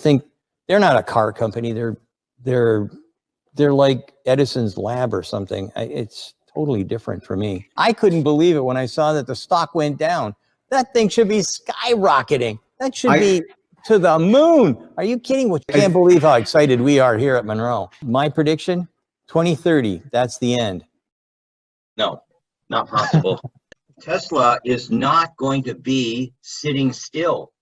think they're not a car company. They're like Edison's lab or something. It's totally different for me. I couldn't believe it when I saw that the stock went down. That thing should be skyrocketing. That should be to the moon. Are you kidding? I can't believe how excited we are here at Munro. My prediction, 2030, that's the end. No, not possible. Tesla is not going to be sitting still.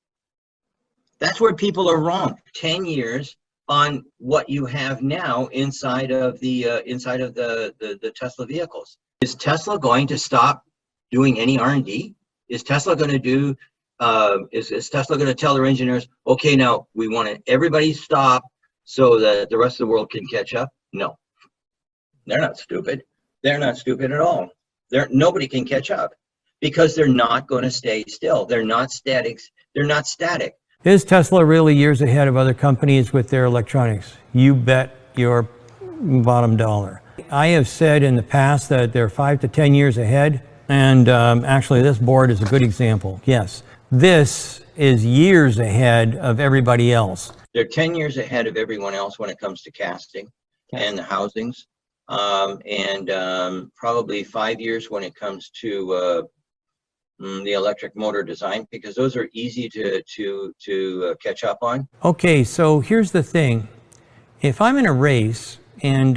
That's where people are wrong. 10 years on what you have now inside of the Tesla vehicles. Is Tesla going to stop doing any R&D? Is Tesla going to do? Is Tesla going to tell their engineers, okay, now we want everybody stop so that the rest of the world can catch up? No, they're not stupid. They're not stupid at all. Nobody can catch up because they're not going to stay still. They're not static. They're not static. Is Tesla really years ahead of other companies with their electronics? You bet your bottom dollar. I have said in the past that they're 5 to 10 years ahead, and actually this board is a good example. Yes, this is years ahead of everybody else. They're 10 years ahead of everyone else when it comes to casting and the housings, and probably 5 years when it comes to the electric motor design, because those are easy to catch up on. Okay, so here's the thing. If I'm in a race, and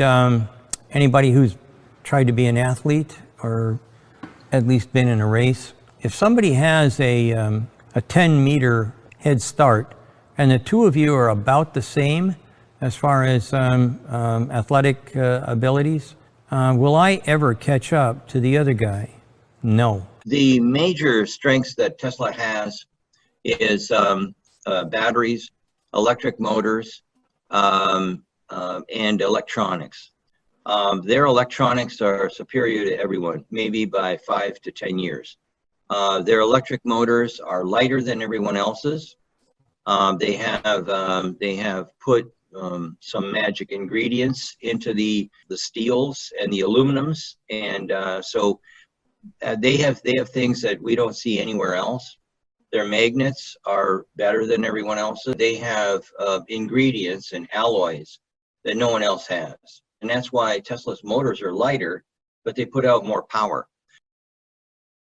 anybody who's tried to be an athlete or at least been in a race, if somebody has a 10-meter head start and the two of you are about the same as far as athletic abilities, will I ever catch up to the other guy? No. The major strengths that Tesla has is batteries, electric motors, and electronics. Their electronics are superior to everyone, maybe by 5 to 10 years. Their electric motors are lighter than everyone else's. They have put some magic ingredients into the steels and the aluminums, and so they have things that we don't see anywhere else. Their magnets are better than everyone else's. They have ingredients and alloys that no one else has. And that's why Tesla's motors are lighter, but they put out more power.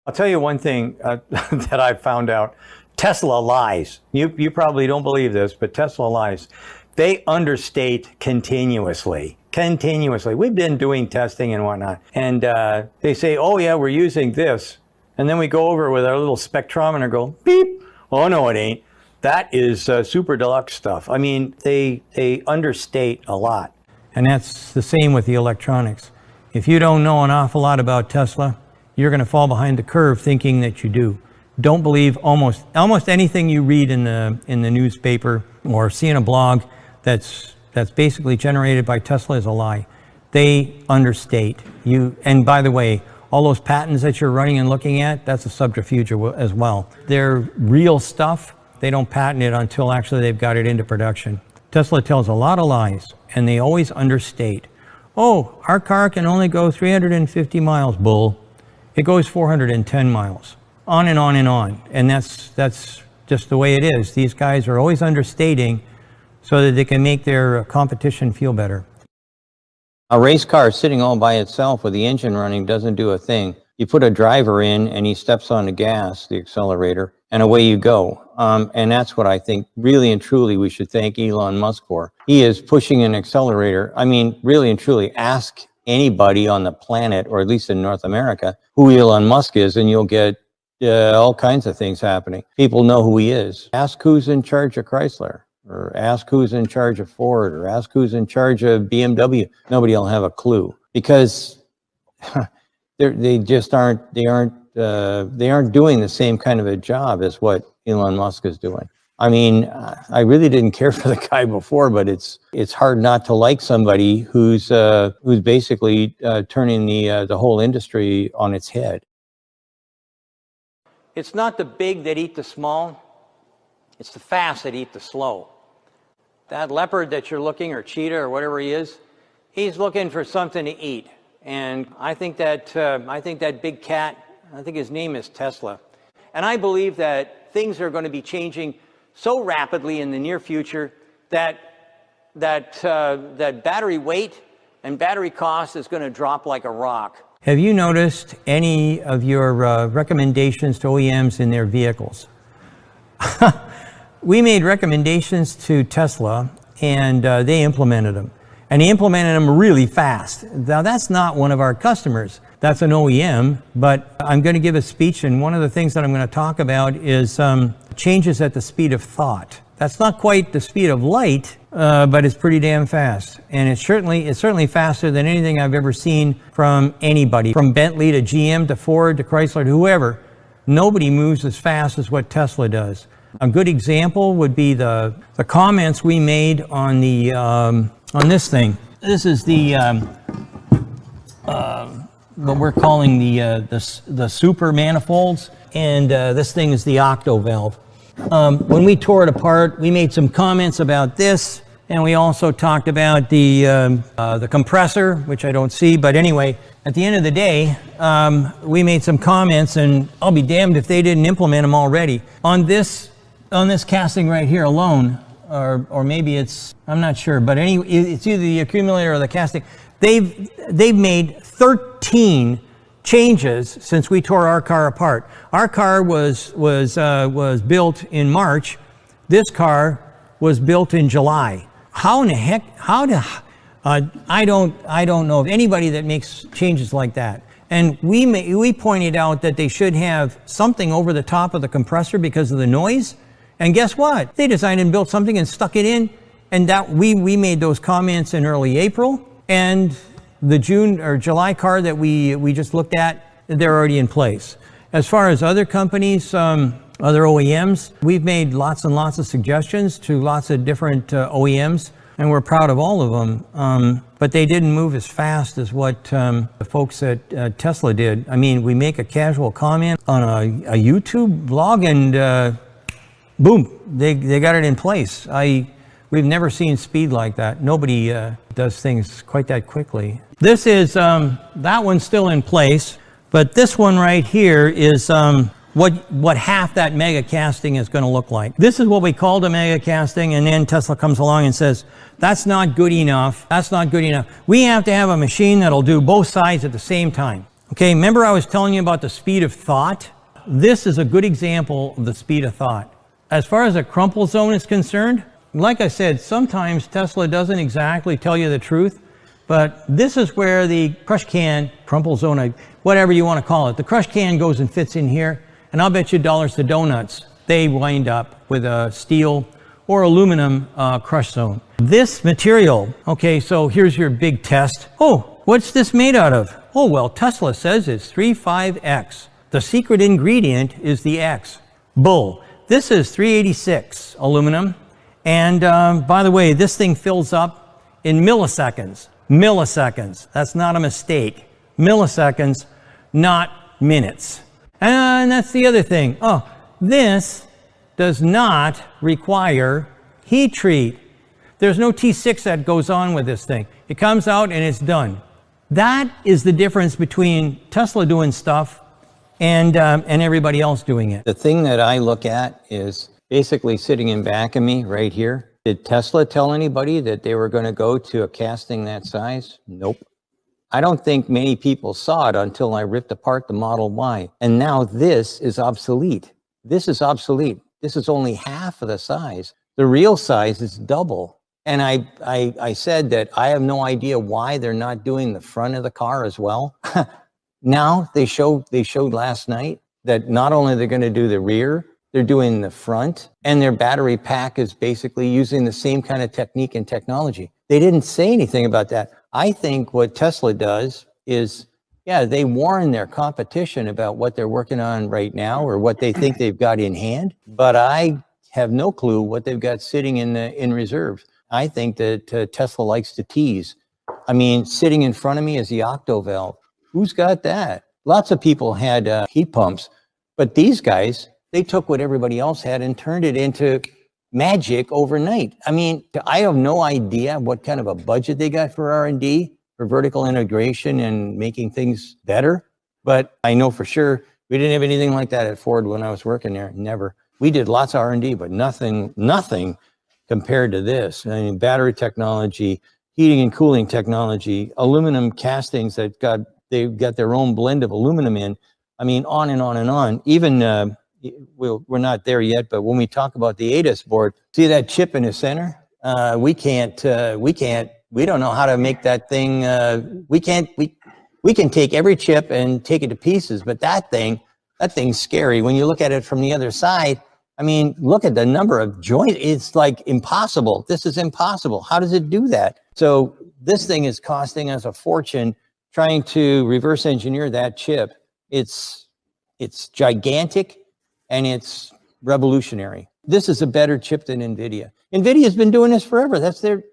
I'll tell you one thing that I found out. Tesla lies. You probably don't believe this, but Tesla lies. They understate continuously. We've been doing testing and whatnot. And they say, oh yeah, we're using this. And then we go over with our little spectrometer, go beep. Oh no, it ain't. That is super deluxe stuff. I mean, they understate a lot. And that's the same with the electronics. If you don't know an awful lot about Tesla, you're going to fall behind the curve thinking that you do. Don't believe almost anything you read in the newspaper or see in a blog that's basically generated by Tesla is a lie. They understate you. And by the way, all those patents that you're running and looking at, that's a subterfuge as well. They're real stuff. They don't patent it until actually they've got it into production. Tesla tells a lot of lies, and they always understate. Oh, our car can only go 350 miles, bull. It goes 410 miles. On and on and on. And that's just the way it is. These guys are always understating so that they can make their competition feel better. A race car sitting all by itself with the engine running doesn't do a thing. You put a driver in and he steps on the gas, the accelerator, and away you go. And that's what I think really and truly we should thank Elon Musk for. He is pushing an accelerator. I mean, really and truly, ask anybody on the planet, or at least in North America, who Elon Musk is, and you'll get all kinds of things happening. People know who he is. Ask who's in charge of Chrysler, or ask who's in charge of Ford, or ask who's in charge of BMW. Nobody will have a clue, because they just aren't doing the same kind of a job as what Elon Musk is doing. I mean, I really didn't care for the guy before, but it's hard not to like somebody who's basically turning the whole industry on its head. It's not the big that eat the small, it's the fast that eat the slow. That leopard that you're looking, or cheetah, or whatever he is, he's looking for something to eat. And I think that big cat, I think his name is Tesla. And I believe that things are going to be changing so rapidly in the near future that battery weight and battery cost is going to drop like a rock. Have you noticed any of your recommendations to OEMs in their vehicles? We made recommendations to Tesla, and they implemented them. And they implemented them really fast. Now, that's not one of our customers. That's an OEM, but I'm going to give a speech, and one of the things that I'm going to talk about is changes at the speed of thought. That's not quite the speed of light, but it's pretty damn fast. And it's certainly faster than anything I've ever seen from anybody, from Bentley to GM to Ford to Chrysler to whoever. Nobody moves as fast as what Tesla does. A good example would be the comments we made on the on this thing. This is the what we're calling the super manifolds, and this thing is the octo valve. When we tore it apart, we made some comments about this, and we also talked about the compressor, which I don't see, but anyway, at the end of the day, we made some comments, and I'll be damned if they didn't implement them already. On this casting right here alone, or maybe it's, I'm not sure, but it's either the accumulator or the casting. They've made 13 changes since we tore our car apart. Our car was built in March. This car was built in July. How in the heck? I don't know of anybody that makes changes like that. And we pointed out that they should have something over the top of the compressor because of the noise. And guess what? They designed and built something and stuck it in. And that we made those comments in early April. And the June or July car that we just looked at, they're already in place. As far as other companies, other OEMs, we've made lots and lots of suggestions to lots of different OEMs, and we're proud of all of them. But they didn't move as fast as what the folks at Tesla did. I mean, we make a casual comment on a YouTube vlog, and boom, they got it in place. We've never seen speed like that. Nobody does things quite that quickly. This is, that one's still in place, but this one right here is what half that mega casting is going to look like. This is what we called a mega casting, and then Tesla comes along and says, that's not good enough. That's not good enough. We have to have a machine that'll do both sides at the same time. Okay, remember I was telling you about the speed of thought? This is a good example of the speed of thought. As far as a crumple zone is concerned, like I said, sometimes Tesla doesn't exactly tell you the truth, but this is where the crush can, crumple zone, whatever you want to call it, the crush can goes and fits in here, and I'll bet you dollars to donuts, they wind up with a steel or aluminum crush zone. This material, okay, so here's your big test. Oh, what's this made out of? Oh, well, Tesla says it's 35X. The secret ingredient is the X. Bull. This is 386 aluminum. And by the way, this thing fills up in milliseconds. Milliseconds. That's not a mistake. Milliseconds, not minutes. And that's the other thing. Oh, this does not require heat treat. There's no T6 that goes on with this thing. It comes out and it's done. That is the difference between Tesla doing stuff and everybody else doing it. The thing that I look at is basically sitting in back of me right here. Did Tesla tell anybody that they were going to go to a casting that size? Nope. I don't think many people saw it until I ripped apart the Model Y. And now this is obsolete. This is obsolete. This is only half of the size. The real size is double. And I said that I have no idea why they're not doing the front of the car as well. Now they showed last night that not only they're going to do the rear, they're doing the front, and their battery pack is basically using the same kind of technique and technology. They didn't say anything about that. I think what Tesla does is, yeah, they warn their competition about what they're working on right now or what they think they've got in hand, but I have no clue what they've got sitting in reserve. I think that Tesla likes to tease. I mean, sitting in front of me is the octo valve. Who's got that? Lots of people had heat pumps, but these guys, they took what everybody else had and turned it into magic overnight. I mean, I have no idea what kind of a budget they got for R&D, for vertical integration and making things better. But I know for sure we didn't have anything like that at Ford when I was working there. Never. We did lots of R&D, but nothing compared to this. I mean, battery technology, heating and cooling technology, aluminum castings they've got their own blend of aluminum in. I mean, on and on and on. Even we're not there yet, but when we talk about the ADAS board, see that chip in the center? We don't know how to make that thing. We can take every chip and take it to pieces, but that thing's scary. When you look at it from the other side, I mean, look at the number of joints. It's like impossible. This is impossible. How does it do that? So this thing is costing us a fortune trying to reverse engineer that chip. It's gigantic and it's revolutionary. This is a better chip than NVIDIA. NVIDIA's been doing this forever. That's their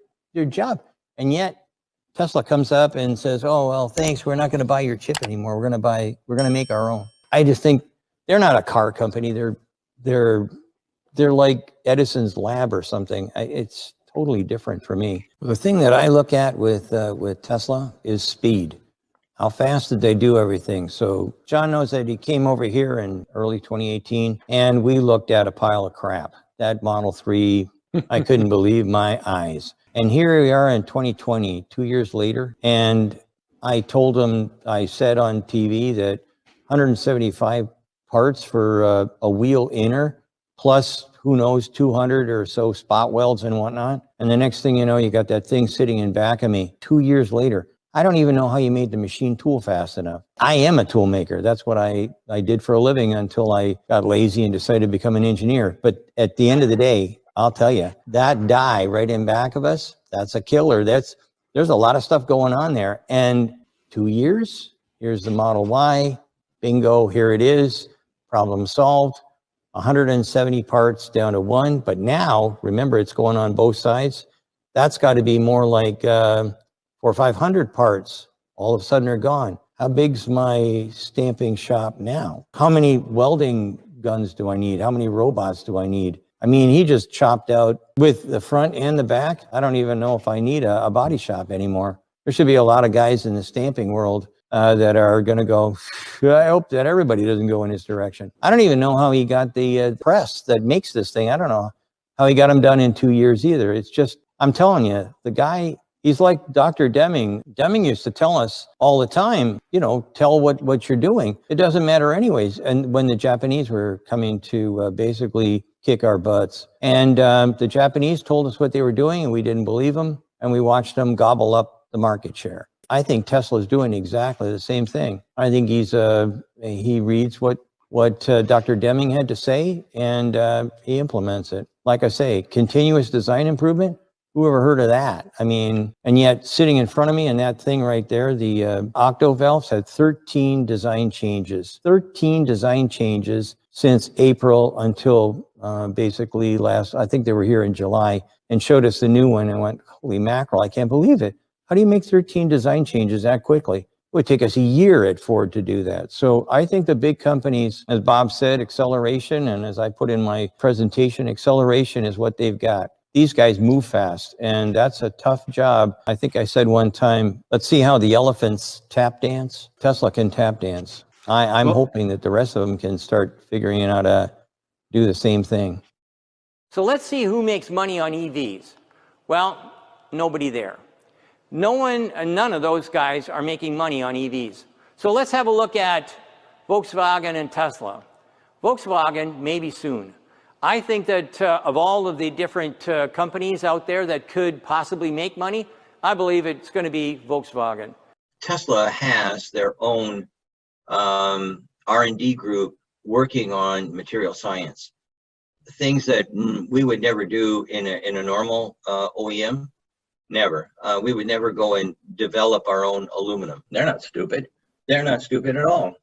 job. And yet Tesla comes up and says, oh, well, thanks. We're not going to buy your chip anymore. We're going to make our own. I just think they're not a car company. They're like Edison's lab or something. It's totally different for me. The thing that I look at with Tesla is speed. How fast did they do everything? So John knows that he came over here in early 2018 and we looked at a pile of crap. That Model 3, I couldn't believe my eyes. And here we are in 2020, 2 years later. And I told him, I said on TV that 175 parts for a wheel inner, plus who knows, 200 or so spot welds and whatnot. And the next thing you know, you got that thing sitting in back of me 2 years later. I don't even know how you made the machine tool fast enough. I am a tool maker. That's what I did for a living until I got lazy and decided to become an engineer. But at the end of the day, I'll tell you, that die right in back of us, that's a killer. There's a lot of stuff going on there. And 2 years, here's the Model Y, bingo, here it is, problem solved. 170 parts down to 1. But now, remember, it's going on both sides. That's got to be more like 400 or 500 parts. All of a sudden are gone. How big's my stamping shop now? How many welding guns do I need? How many robots do I need? I mean, he just chopped out with the front and the back. I don't even know if I need a body shop anymore. There should be a lot of guys in the stamping world that are going to go, I hope that everybody doesn't go in his direction. I don't even know how he got the press that makes this thing. I don't know how he got them done in 2 years either. It's just, I'm telling you, the guy, he's like Dr. Deming. Deming used to tell us all the time, you know, tell what you're doing. It doesn't matter anyways. And when the Japanese were coming to basically kick our butts, and the Japanese told us what they were doing and we didn't believe them, and we watched them gobble up the market share. I think Tesla's doing exactly the same thing. I think he reads what Dr. Deming had to say and he implements it. Like I say, continuous design improvement. Who ever heard of that? I mean, and yet sitting in front of me and that thing right there, the octo valves had 13 design changes. 13 design changes since April until basically I think they were here in July and showed us the new one and went, holy mackerel, I can't believe it. How do you make 13 design changes that quickly? It would take us a year at Ford to do that. So I think the big companies, as Bob said, acceleration, and as I put in my presentation, acceleration is what they've got. These guys move fast, and that's a tough job. I think I said one time, let's see how the elephants tap dance. Tesla can tap dance. I'm hoping that the rest of them can start figuring out how to do the same thing. So let's see who makes money on EVs. Well, nobody there. None of those guys are making money on EVs. So let's have a look at Volkswagen and Tesla. Volkswagen, maybe soon. I think that of all of the different companies out there that could possibly make money, I believe it's going to be Volkswagen. Tesla has their own R&D group working on material science. Things that we would never do in a normal OEM. Never. We would never go and develop our own aluminum. They're not stupid. They're not stupid at all.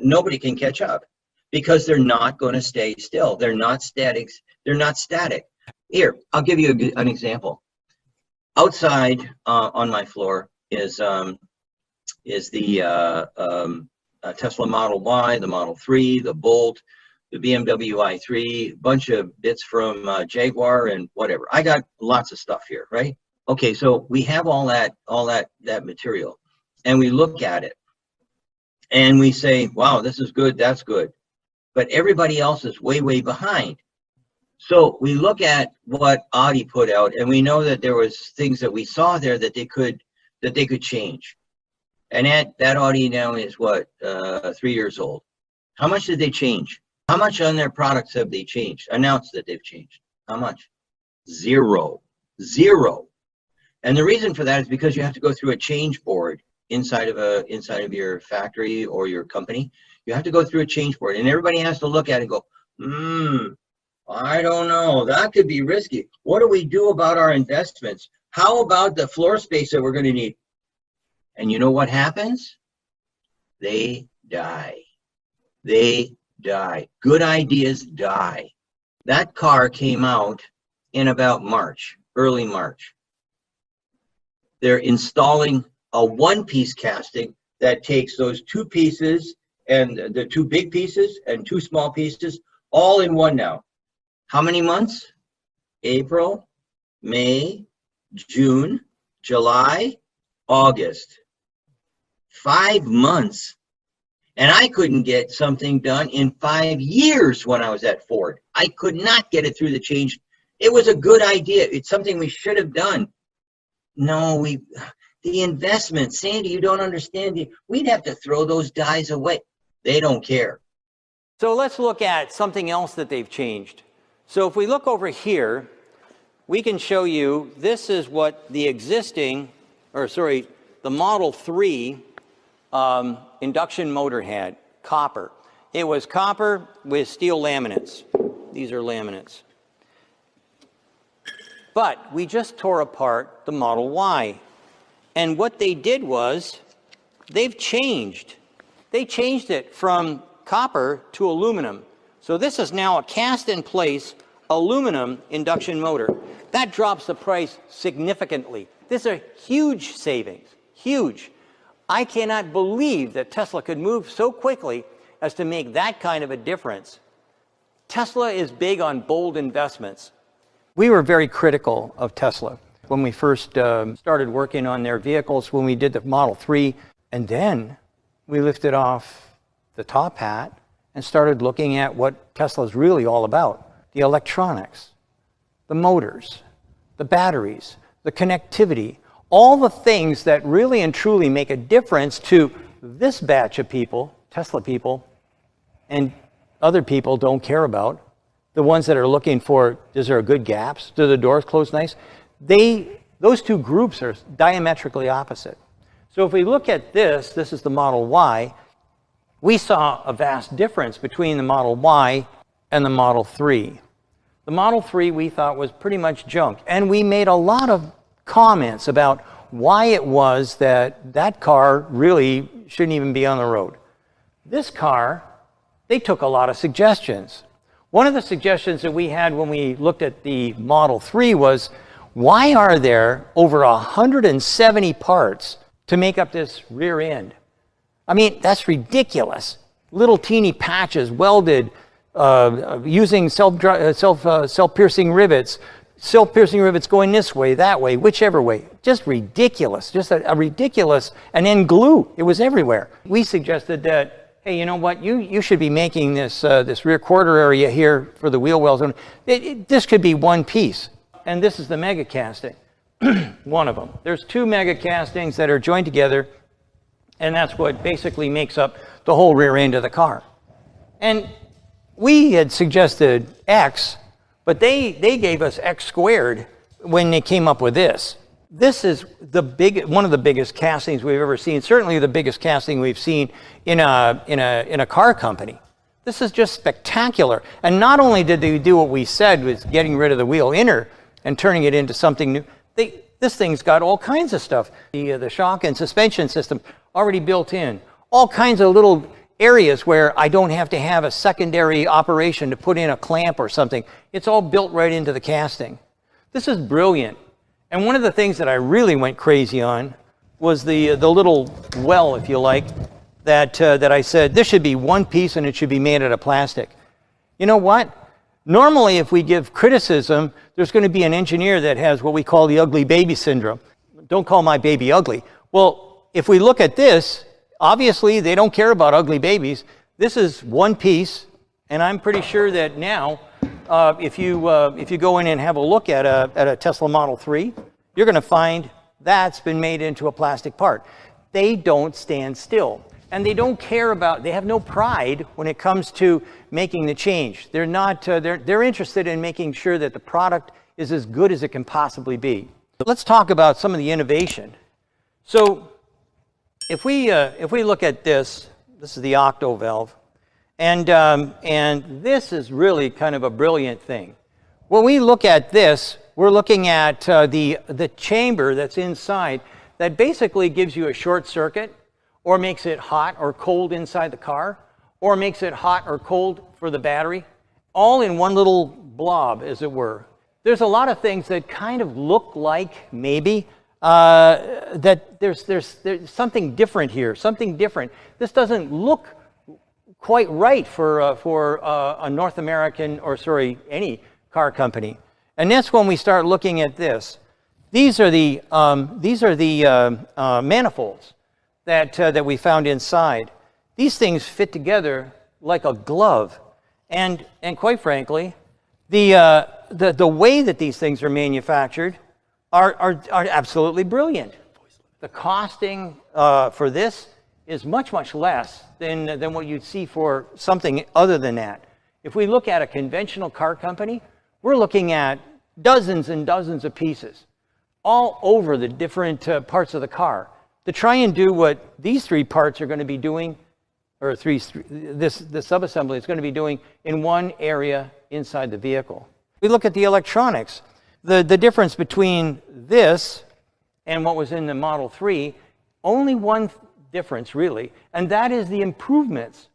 Nobody can catch up because they're not going to stay still. They're not static. They're not static. Here, I'll give you an example. Outside on my floor is the Tesla Model Y, the Model 3, the Bolt, the BMW i3, a bunch of bits from Jaguar and whatever. I got lots of stuff here, right? Okay, so we have all that material, and we look at it, and we say, wow, this is good, that's good. But everybody else is way, way behind. So we look at what Audi put out, and we know that there was things that we saw there that they could change. And that Audi now is what, 3 years old. How much did they change? How much on their products have they changed? Announced that they've changed. How much? Zero. And the reason for that is because you have to go through a change board inside of your factory or your company. You have to go through a change board, and everybody has to look at it and go, I don't know, that could be risky. What do we do about our investments? How about the floor space that we're going to need? And you know what happens? They die. They die. Good ideas die. That car came out in about March, early March. They're installing a one-piece casting that takes those two pieces and the two big pieces and two small pieces all in one now. How many months? April, May, June, July, August. 5 months. And I couldn't get something done in 5 years when I was at Ford. I could not get it through the change. It was a good idea. It's something we should have done. No, the investment, Sandy, you don't understand. We'd have to throw those dies away. They don't care. So let's look at something else that they've changed. So if we look over here, we can show you this is what the the Model 3 induction motor had, copper. It was copper with steel laminates. These are laminates. But we just tore apart the Model Y. And what they did was they've changed. They changed it from copper to aluminum. So this is now a cast-in-place aluminum induction motor. That drops the price significantly. This is a huge savings, huge. I cannot believe that Tesla could move so quickly as to make that kind of a difference. Tesla is big on bold investments. We were very critical of Tesla when we first started working on their vehicles, when we did the Model 3, and then we lifted off the top hat and started looking at what Tesla's really all about. The electronics, the motors, the batteries, the connectivity, all the things that really and truly make a difference to this batch of people, Tesla people, and other people don't care about. The ones that are looking for, is there a good gaps? Do the doors close nice? Those two groups are diametrically opposite. So if we look at this is the Model Y. We saw a vast difference between the Model Y and the Model 3. The Model 3 we thought was pretty much junk. And we made a lot of comments about why it was that car really shouldn't even be on the road. This car, they took a lot of suggestions. One of the suggestions that we had when we looked at the Model 3 was, why are there over 170 parts to make up this rear end? I mean, that's ridiculous. Little teeny patches welded, using self-piercing rivets, going this way, that way, whichever way. Just ridiculous, just a ridiculous, and then glue. It was everywhere. We suggested that, hey, you know what, you should be making this, this rear quarter area here for the wheel wells. This could be one piece. And this is the mega casting, one of them. There's two mega castings that are joined together, and that's what basically makes up the whole rear end of the car. And we had suggested X, but they gave us X squared when they came up with this. This is one of the biggest castings we've ever seen, certainly the biggest casting we've seen in a car company. This is just spectacular. And not only did they do what we said, was getting rid of the wheel inner and turning it into something new, this thing's got all kinds of stuff. The shock and suspension system already built in. All kinds of little areas where I don't have to have a secondary operation to put in a clamp or something. It's all built right into the casting. This is brilliant. And one of the things that I really went crazy on was the little well, if you like, that I said, this should be one piece and it should be made out of plastic. You know what? Normally, if we give criticism, there's going to be an engineer that has what we call the ugly baby syndrome. Don't call my baby ugly. Well, if we look at this, obviously they don't care about ugly babies. This is one piece, and I'm pretty sure that now if you go in and have a look at a Tesla Model 3, you're going to find that's been made into a plastic part. They don't stand still, and they don't care about. They have no pride when it comes to making the change. They're not. They're interested in making sure that the product is as good as it can possibly be. Let's talk about some of the innovation. So, if we look at this is the octo valve. And this is really kind of a brilliant thing. When we look at this, we're looking at the chamber that's inside that basically gives you a short circuit, or makes it hot or cold inside the car, or makes it hot or cold for the battery, all in one little blob, as it were. There's a lot of things that kind of look like maybe that there's something different here, something different. This doesn't look quite right for a North American, or sorry, any car company. And that's when we start looking at this. These are the manifolds that we found inside. These things fit together like a glove, and quite frankly, the way that these things are manufactured are absolutely brilliant. The costing for this is much, much less than what you'd see for something other than that. If we look at a conventional car company, we're looking at dozens and dozens of pieces all over the different parts of the car to try and do what these three parts are going to be doing, or this subassembly is going to be doing in one area inside the vehicle. We look at the electronics. The difference between this and what was in the Model 3, only one difference really, and that is the improvements.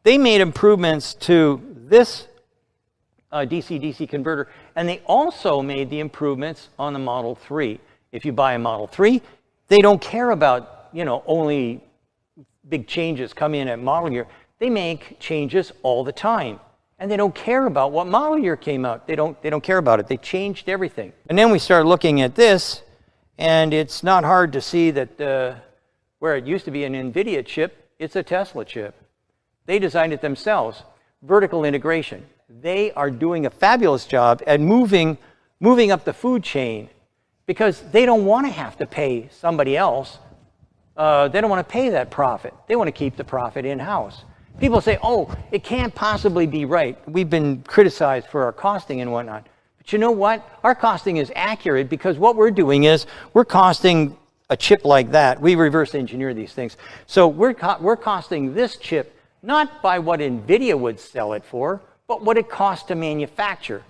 They made improvements to this DC-DC converter, and they also made the improvements on the Model 3. If you buy a Model 3, they don't care about, only big changes come in at model year. They make changes all the time, and they don't care about what model year came out. They don't care about it. They changed everything. And then we start looking at this, and it's not hard to see that where it used to be an NVIDIA chip, it's a Tesla chip. They designed it themselves. Vertical integration. They are doing a fabulous job at moving up the food chain, because they don't want to have to pay somebody else. They don't want to pay that profit. They want to keep the profit in-house. People say, oh, it can't possibly be right. We've been criticized for our costing and whatnot. But you know what? Our costing is accurate, because what we're doing is we're costing a chip like that. We reverse engineer these things. So we're costing this chip not by what NVIDIA would sell it for, but what it costs to manufacture.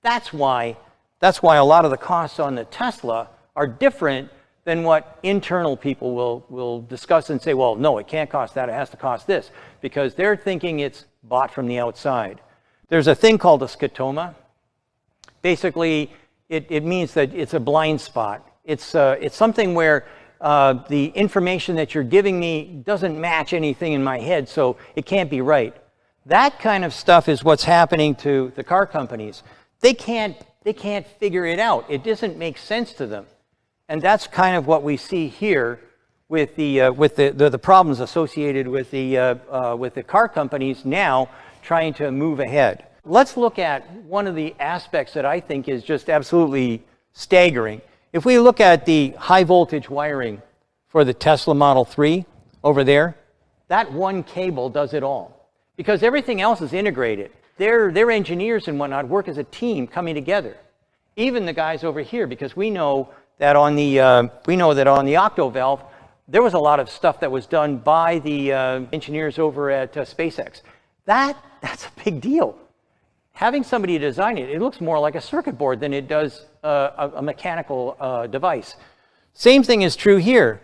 That's why a lot of the costs on the Tesla are different than what internal people will discuss and say, well, no, it can't cost that, it has to cost this, because they're thinking it's bought from the outside. There's a thing called a scotoma. Basically, it means that it's a blind spot. It's something where the information that you're giving me doesn't match anything in my head, so it can't be right. That kind of stuff is what's happening to the car companies. They can't figure it out. It doesn't make sense to them. And that's kind of what we see here with the problems associated with the car companies now trying to move ahead. Let's look at one of the aspects that I think is just absolutely staggering. If we look at the high voltage wiring for the Tesla Model 3 over there, that one cable does it all, because everything else is integrated. Their engineers and whatnot work as a team coming together. Even the guys over here, because we know that on the octo valve, there was a lot of stuff that was done by the engineers over at SpaceX. That's a big deal. Having somebody design it, it looks more like a circuit board than it does a mechanical device. Same thing is true here.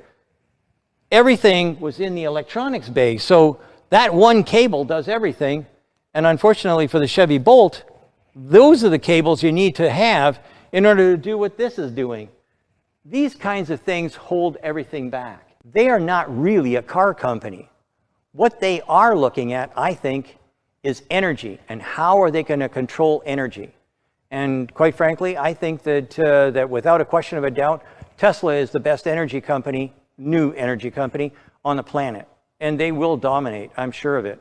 Everything was in the electronics bay, so that one cable does everything. And unfortunately for the Chevy Bolt, those are the cables you need to have in order to do what this is doing. These kinds of things hold everything back. They are not really a car company. What they are looking at, I think, is energy, and how are they going to control energy. And quite frankly, I think that without a question of a doubt, Tesla is the best energy company, new energy company on the planet. And they will dominate, I'm sure of it.